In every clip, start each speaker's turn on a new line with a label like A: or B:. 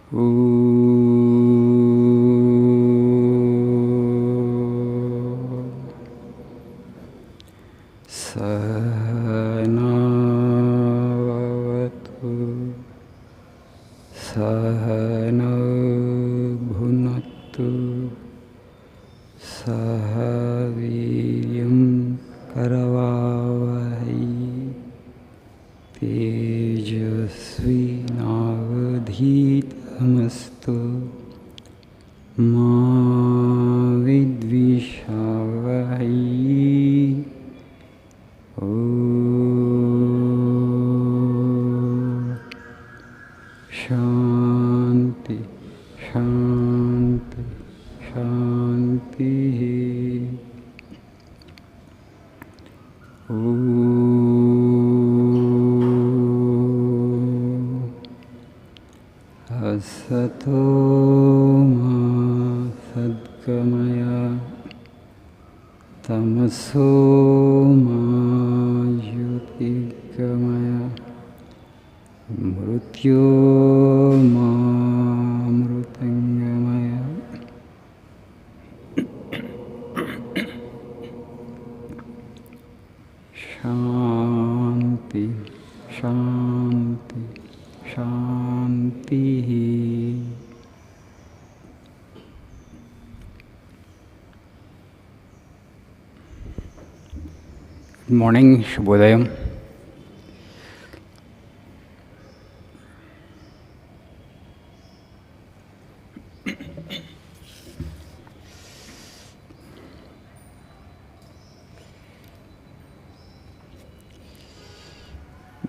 A: Sahanavavatu Sahana Bhunattu Sahaviryam Karavavai Tejasvi Navadhitamastu Ma Vidvishavai Shanti, Shanti, Shanti. Asato ma sadgamaya tamaso ma jyotirgamaya Mrutyoma Mrutangamaya. Shanti, Shanti, Shanti. Good morning, Shubhodayam.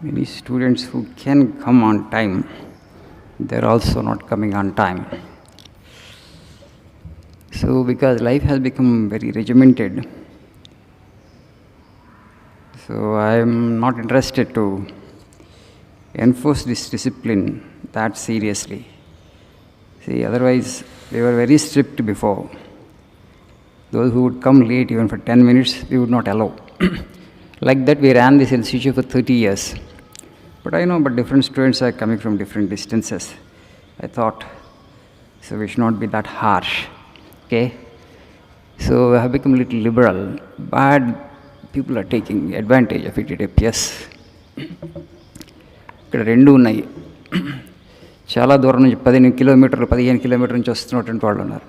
A: Many students who can come on time, they're also not coming on time. So because life has become very regimented, so I'm not interested to enforce this discipline that seriously. See, otherwise we were very strict before. Those who would come late even for 10 minutes, we would not allow. Like that we ran this institute for 30 years. But I know, but different students are coming from different distances. I thought, so we should not be that harsh, okay? So I have become a little liberal, but people are taking advantage of it appears. ఇక్కడ రెండు ఉన్నాయి. చాలా దూరం నుంచి 15 కిలోమీటర్లు 15 కిలోమీటర్ల నుంచి వస్తున్నటువంటి వాళ్ళు ఉన్నారు.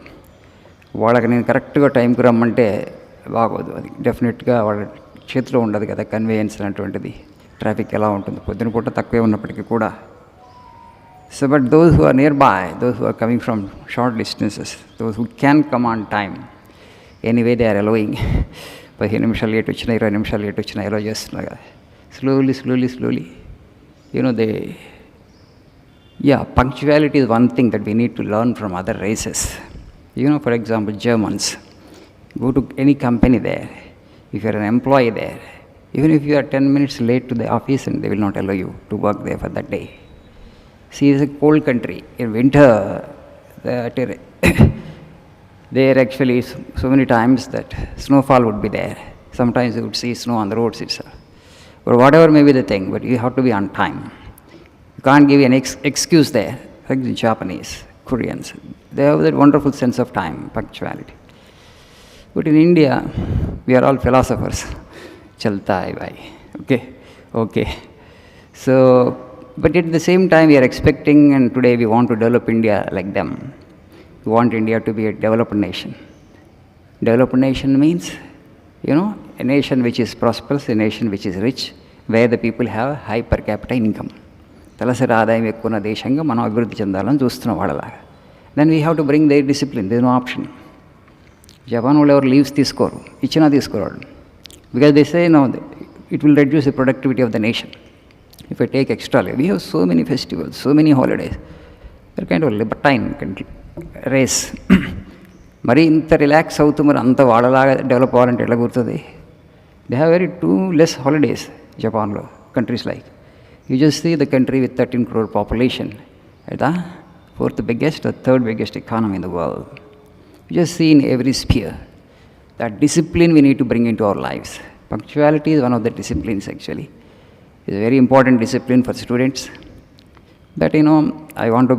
A: వాళ్ళకి నేను కరెక్ట్గా టైంకి రమ్మంటే బాగోదు. అది డెఫినెట్గా వాళ్ళ చేతిలో ఉండదు కదా కన్వేయన్స్ అనేటువంటిది. ట్రాఫిక్ ఎలా ఉంటుంది పొద్దున పూట తక్కువే ఉన్నప్పటికీ కూడా. So but those who are nearby, those who are coming from short distances, those who can come on time, anyway they are allowing. 15 నిమిషాలు లేట్ వచ్చినా 20 నిమిషాలు లేట్ వచ్చినా అలో చేస్తున్నారు కదా. Slowly they punctuality is one thing that we need to learn from other races. For example, Germans. Go to any company there. If you are an employee there, even if you are 10 minutes late to the office, and they will not allow you to work there for that day. See, it's a cold country. In winter, there actually so many times that snowfall would be there. Sometimes you would see snow on the roads itself. But whatever may be the thing, but you have to be on time. You can't give an excuse there. Like the Japanese, Koreans, they have that wonderful sense of time, punctuality. But in India, we are all philosophers. Chalta hai bhai. Okay. So, but at the same time, we are expecting, and today we want to develop India like them. We want India to be a developed nation. Developed nation means, a nation which is prosperous, a nation which is rich, where the people have high per capita income. తలసరి ఆదాయం ఎక్కువ ఉన్న దేశంగా మనం అభివృద్ధి చెందాలని చూస్తున్నాం వాళ్ళలాగా. Then we have to bring their discipline, there no option. Japan వాళ్ళు ఎవరు లీవ్స్ తీసుకోరు, ఇచ్చినా తీసుకోరు. Because they say no it will reduce the productivity of the nation if I take extra leave. We have so many festivals, so many holidays. There kind of libertine race. మరి ఇంత relax అవుతూ మరి అంత వాళ్ళలాగా develop అవ్వాలంటే ఎట్లా కుదురుతుంది? They have very too less holidays జపాన్లో, countries like. You just see the country with 13 crore population, the fourth biggest or third biggest economy in the world. You just see in every sphere that discipline we need to bring into our lives. Punctuality is one of the disciplines actually. It's a very important discipline for students. That I want to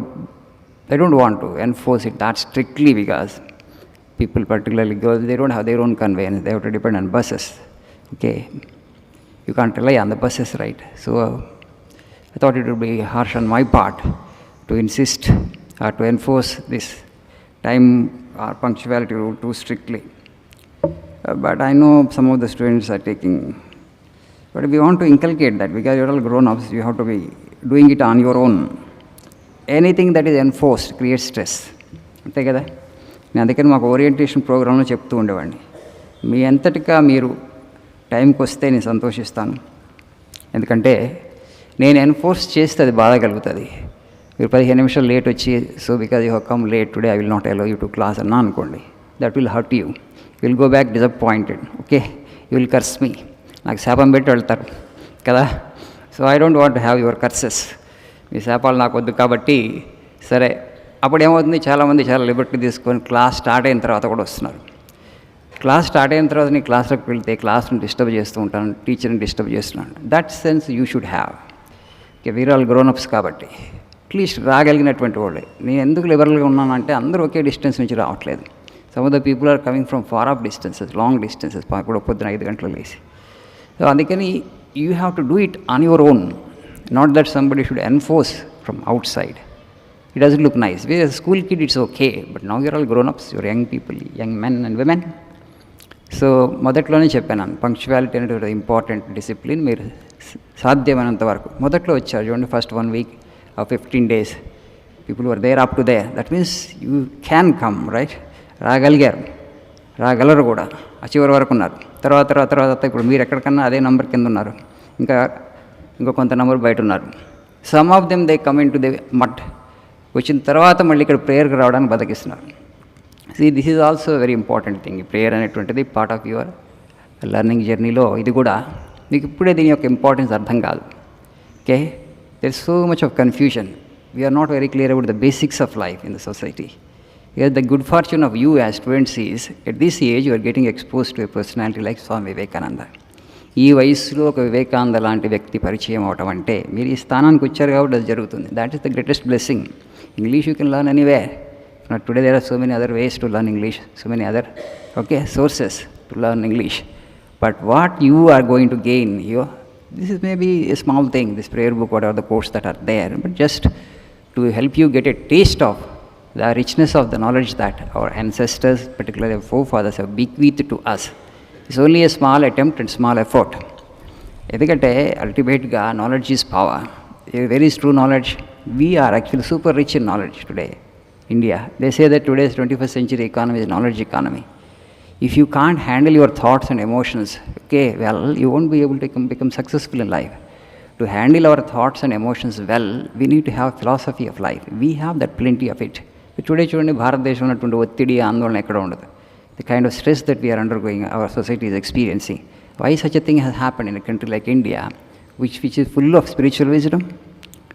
A: they don't want to enforce it that strictly because people, particularly girls, they don't have their own conveyance. They have to depend on buses. Okay, you can't rely on the buses, right? So I thought it would be harsh on my part to insist or to enforce this time or punctuality rule too strictly. But I know some of the students are taking. But we want to inculcate that because you're all grown-ups, you have to be doing it on your own. Anything that is enforced creates stress. అంతే కదా. నేను అందుకని మాకు orientation ప్రోగ్రాంలో చెప్తూ ఉండేవాడిని, మీ అంతటిగా మీరు టైంకి వస్తే నేను సంతోషిస్తాను. ఎందుకంటే నేను ఎన్ఫోర్స్ చేస్తే అది బాధ కలుగుతుంది. మీరు 15 నిమిషాలు లేట్ వచ్చి so because you have come late today I will not allow you to class అన్నా అనుకోండి, that will hurt you. You will go back disappointed. Okay, you will curse me, నాకు శాపం పెట్టి వెళ్తారు కదా. So I don't want have your curses. మీ శాపాలు నాకు వద్దు. కాబట్టి సరే, అప్పుడు ఏమవుతుంది, చాలామంది చాలా లిబర్టీ తీసుకొని క్లాస్ స్టార్ట్ అయిన తర్వాత కూడా వస్తున్నారు. క్లాస్ స్టార్ట్ అయిన తర్వాత నీ క్లాస్లోకి వెళ్తే క్లాస్ని డిస్టర్బ్ చేస్తూ ఉంటాను, టీచర్ని డిస్టర్బ్ చేస్తున్నాను. That sense you should have. Okay, we are all grownups కాబట్టి అట్లీస్ట్ రాగలిగినటువంటి వాళ్ళే. నేను ఎందుకు లిబరల్గా ఉన్నానంటే అందరూ ఒకే డిస్టెన్స్ నుంచి రావట్లేదు. Some of the people are coming from far off distances, long distances, ఇప్పుడు పొద్దున 5 గంటలు లేసి. సో అందుకని you have to do it on your own, not that somebody should enforce from outside. It doesn't look nice. We as a school kid, it's okay. But now you're all grown-ups, you're young people, young men and women. So మొదట్లోనే చెప్పాను, punctuality అనేది important discipline. మీరు సాధ్యమైనంత వరకు మొదట్లో వచ్చారు చూడండి, first 1 week or 15 days people were there up to there. That means you can come, right? రాగలరు కూడా. ఆ చివరి వరకు ఉన్నారు. తర్వాత ఇప్పుడు మీరు ఎక్కడికన్నా అదే నెంబర్ కింద ఉన్నారు, ఇంకా కొంత నెంబర్ బయట ఉన్నారు. Some of them they come in to the mutt. వచ్చిన తర్వాత మళ్ళీ ఇక్కడ ప్రేయర్కి రావడానికి బతికిస్తున్నారు. This is also very important thing. Prayer అనేటువంటిది పార్ట్ ఆఫ్ యువర్ లెర్నింగ్ జర్నీలో. ఇది కూడా మీకు ఇప్పుడే దీని యొక్క ఇంపార్టెన్స్ అర్థం కాదు. Okay, there is so much of confusion. We are not very clear about the basics of life in the society. Here the good fortune of you as students is, at this age you are getting exposed to a personality like Swami Vivekananda. ఈ వయసులో ఒక వివేకానంద లాంటి వ్యక్తి పరిచయం అవటం అంటే మీరు ఈ స్థానానికి వచ్చారు కాబట్టి అది జరుగుతుంది. That is the greatest blessing. English you can learn anywhere. Today there are so many other ways to learn English, so many other sources to learn English. But what you are going to gain, this is maybe a small thing, this prayer book, what are the course that are there, but just to help you get a taste of the richness of the knowledge that our ancestors, particularly our forefathers, have bequeathed to us. It's only a small attempt and small effort. ఎందుకంటే అల్టిమేట్గా knowledge is power. Where is true knowledge? We are actually super rich in knowledge today. India, they say that today's 21st century economy is knowledge economy. If you can't handle your thoughts and emotions, okay, well, you won't be able to become successful in life. To handle our thoughts and emotions well, we need to have philosophy of life. We have that plenty of it. Today చూడండి, భారతదేశంలో ఉన్నటువంటి ఒత్తిడి, ఆందోళన ఎక్కడ ఉండదు. The kind of stress that we are undergoing, our society is experiencing. Why such a thing has happened in a country like India, which is full of spiritual wisdom.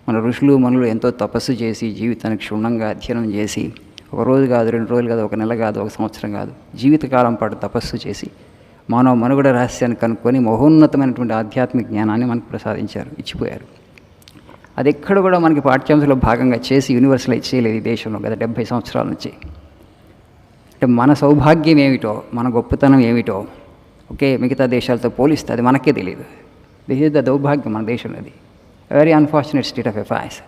A: మన ఋషులు మనులు ఎంతో తపస్సు చేసి జీవితానికి క్షుణ్ణంగా అధ్యయనం చేసి, ఒక రోజు కాదు, 2 రోజులు కాదు, 1 నెల కాదు, 1 సంవత్సరం కాదు, జీవితకాలం పాటు తపస్సు చేసి మానవ మనుగడ రహస్యాన్ని కనుక్కొని మహోన్నతమైనటువంటి ఆధ్యాత్మిక జ్ఞానాన్ని మనకు ప్రసాదించారు, ఇచ్చిపోయారు. అది ఎక్కడ కూడా మనకి పాఠ్యాంశంలో భాగంగా చేసి యూనివర్సలైజ్ చేయలేదు ఈ దేశంలో గత 70 సంవత్సరాల నుంచి. అంటే మన సౌభాగ్యం ఏమిటో, మన గొప్పతనం ఏమిటో, ఓకే, మిగతా దేశాలతో పోలిస్తే అది మనకే తెలియదు. దిస్ ఈజ్ ద దౌర్భాగ్యం మన దేశంలో. అది very unfortunate state of affairs.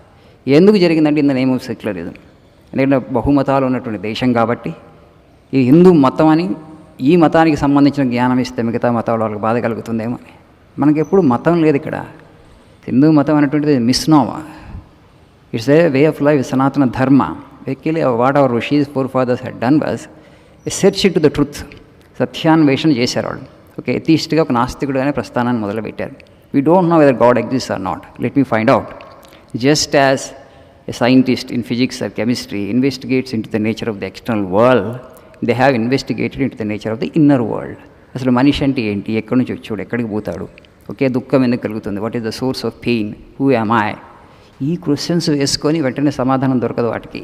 A: ఎందుకు జరిగిందంటే in the name of secularism. ఎందుకంటే బహుమతాలు ఉన్నటువంటి దేశం కాబట్టి ఈ హిందూ మతం అని, ఈ మతానికి సంబంధించిన జ్ఞానం ఇస్తే మిగతా మతాల వాళ్ళకి బాధ కలుగుతుందేమో. మనకి ఎప్పుడు మతం లేదు ఇక్కడ. హిందూ మతం అనేటువంటిది misnomer. It's a way of life, Sanatana Dharma. Actually what our rishis forefathers had done was a search to the truth. సత్యాన్వేషణ చేశారు వాళ్ళు. ఓకే, ఎథీస్ట్గా ఒక నాస్తికుడు అనే ప్రస్థానాన్ని మొదలుపెట్టారు. We don't know whether God exist are not, let me find out. Just as a scientist in physics or chemistry investigates in to the nature of the external world, they have investigated in to the nature of the inner world. అసలు మనిషి అంటే ఏంటి, ఎక్కడి నుంచి వచ్చాడు, ఎక్కడికి పోతాడు, okay, దుఃఖం ఎందుకు కలుగుతుంది, what is the source of pain, who am I, ఈ క్వశ్చన్స్ వేసుకొని వెంటనే సమాధానం దొరకదు వాటికి.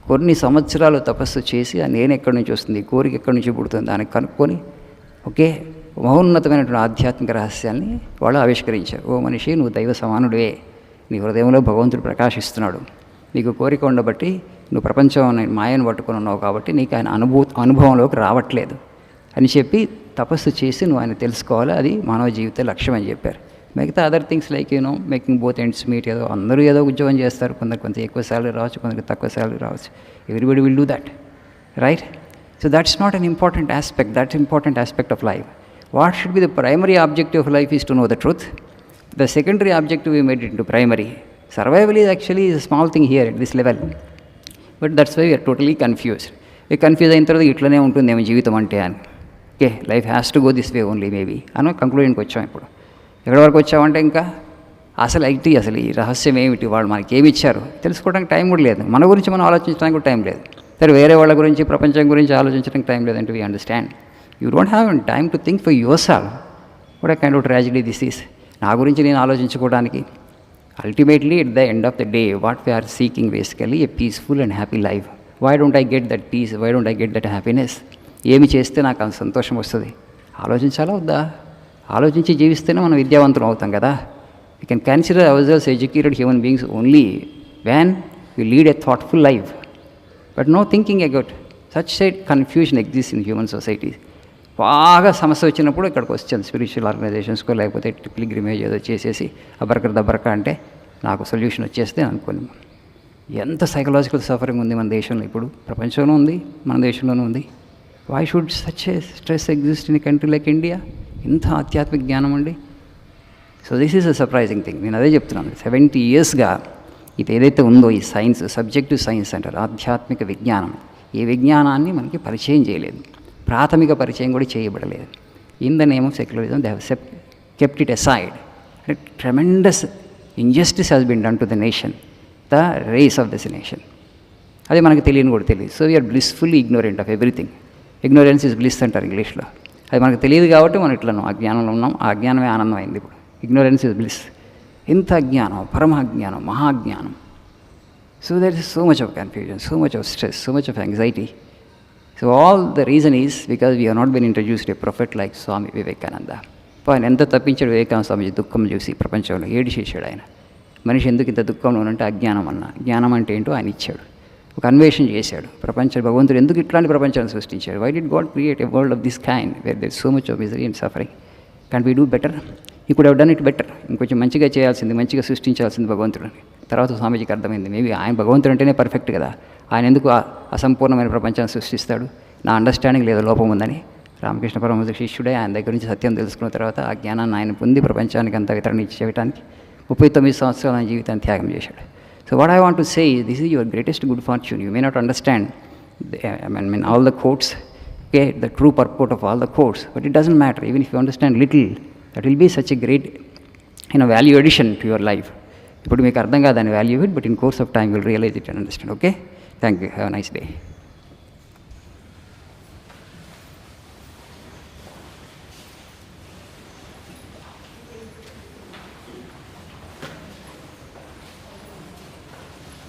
A: కొన్ని సంవత్సరాలు తపస్సు చేసి ఆ నేను ఎక్కడి నుంచి వస్తుంది, కోరిక ఎక్కడి నుంచి పుడుతుంది దానికి కనుక్కొని, ఓకే, మహోన్నతమైనటువంటి ఆధ్యాత్మిక రహస్యాన్ని వాళ్ళు ఆవిష్కరించారు. ఓ మనిషి, నువ్వు దైవ సమానుడివే, నీ హృదయంలో భగవంతుడు ప్రకాశిస్తున్నాడు, నీకు కోరిక ఉండబట్టి నువ్వు ప్రపంచం మాయను పట్టుకొని ఉన్నావు కాబట్టి నీకు ఆయన అనుభవంలోకి రావట్లేదు అని చెప్పి తపస్సు చేసి నువ్వు ఆయన తెలుసుకోవాలి, అది మానవ జీవిత లక్ష్యం అని చెప్పారు. మిగతా other things like making both ends meet, ఏదో అందరూ ఏదో ఉద్యోగం చేస్తారు, కొందరు కొంచెం ఎక్కువ శాలరీ రావచ్చు, కొందరికి తక్కువ శాలరీ రావచ్చు. Everybody will do that, right? So that's not an important aspect, that's important aspect of life. What should be the primary objective of life is to know the truth. The secondary objective we made it into primary. Survival is actually a small thing here at this level. But that's why we are totally confused. We confuse అయిన తర్వాత ఇట్లనే ఉంటుందేమో జీవితం అంటే అని. Okay, life has to go this way only maybe అని కంక్లూజన్కి వచ్చాం. ఇప్పుడు ఎక్కడి వరకు వచ్చామంటే ఇంకా అసలు ఈ రహస్యం ఏమిటి, వాళ్ళు మనకి ఏమి ఇచ్చారు తెలుసుకోవడానికి టైం కూడా లేదు, మన గురించి మనం ఆలోచించడానికి కూడా టైం లేదు, సరే వేరే వాళ్ళ గురించి ప్రపంచం గురించి ఆలోచించడానికి టైం లేదంటే we understand. You don't have time to think for yourself. What a kind of tragedy this is. నా గురించి నేను ఆలోచించుకోవడానికి. Ultimately, at the end of the day, what we are seeking basically a peaceful and happy life. Why don't I get that peace? Why don't I get that happiness? ఏమి చేస్తే నాకు అంత సంతోషం వస్తుంది? ఆలోచించాలా వద్దా? ఆలోచించి జీవిస్తేనే మనం విద్యావంతులం అవుతాం కదా. We can consider ourselves educated human beings only when we lead a thoughtful life. But no thinking about such a confusion exists in human society. బాగా సమస్య వచ్చినప్పుడు ఇక్కడికి వచ్చాను, స్పిరిచువల్ ఆర్గనైజేషన్స్కో లేకపోతే పిల్గ్రిమేజ్ ఏదో చేసేసి దబ్బరక అంటే నాకు సొల్యూషన్ వచ్చేస్తే అనుకోని. ఎంత సైకలాజికల్ సఫరింగ్ ఉంది మన దేశంలో, ఇప్పుడు ప్రపంచంలో ఉంది, మన దేశంలోనూ ఉంది. Why should such a stress exist in country like India? ఇంత ఆధ్యాత్మిక జ్ఞానం అండి. So this is a surprising thing. నేను అదే చెప్తున్నాను, 70 yearsగా ఇది ఏదైతే ఉందో ఈ సైన్స్, సబ్జెక్టివ్ సైన్స్ అంటారు, ఆధ్యాత్మిక విజ్ఞానం, ఈ విజ్ఞానాన్ని మనకి పరిచయం చేయలేదు, ప్రాథమిక పరిచయం కూడా చేయబడలేదు. In the name of secularism they have kept it aside. Tremendous injustice has been done to the nation, the race of this nation. అది మనకు తెలియని కూడా తెలియదు. So we're blissfully ignorant of everything. Ignorance is bliss అంటారు ఇంగ్లీష్లో. అది మనకు తెలియదు కాబట్టి మనం ఇట్లను అజ్ఞానంలో ఉన్నాం. ఆ అజ్ఞానమే ఆనందం అయింది. ఇప్పుడు ఇగ్నోరెన్స్ ఇస్ బ్లిస్. ఇంత అజ్ఞానం, పరమాజ్ఞానం, మహాజ్ఞానం. So there is so much of confusion, so much of stress, so much of anxiety. So all the reason is because we have not been introduced to a prophet like Swami Vivekananda. ఆయన ఎంత తప్పించాడు వివేకానంద స్వామి దుఃఖం చూసి, ప్రపంచంలో ఏడిచేసాడు ఆయన. మనిషి ఎందుకు ఇంత దుఃఖంలో అంటే అజ్ఞానం అన్న, జ్ఞానం అంటే ఏంటో ఆయన ఇచ్చాడు. ఒక అన్వేషణ చేశాడు. భగవంతుడు ఎందుకు ఇట్లాంటి ప్రపంచాన్ని సృష్టించాడు? Why did God create a world of this kind where there so much of misery and suffering? Can't we do better? He could have done it better. ఇంకొంచెం మంచిగా చేయాల్సింది, మంచిగా సృష్టించాల్సింది భగవంతుడిని. తర్వాత స్వామీజీకి అర్థమైంది, మేబీ ఆయన భగవంతుడు అంటేనే పర్ఫెక్ట్ కదా, ఆయన ఎందుకు అసంపూర్ణమైన ప్రపంచాన్ని సృష్టిస్తాడు? నా అండర్స్టాండింగ్ లేదా లోపం ఉందని రామకృష్ణ పరమహంస శిష్యుడే ఆయన దగ్గర నుంచి సత్యం తెలుసుకున్న తర్వాత ఆ జ్ఞానాన్ని ఆయన పొంది ప్రపంచానికి అంతా వితరణ చేయడానికి 39 సంవత్సరాలు ఆయన జీవితాన్ని త్యాగం చేశాడు. So what I want to say, this is your greatest good fortune. You may not understand all the quotes, okay, the true purport of all the quotes, but it doesn't matter. Even if you understand little, that will be such a great value addition to your life. ఇప్పుడు మీకు అర్థం కాదని value it, but in course of time will realise it and understand. Okay, thank you, have a nice day.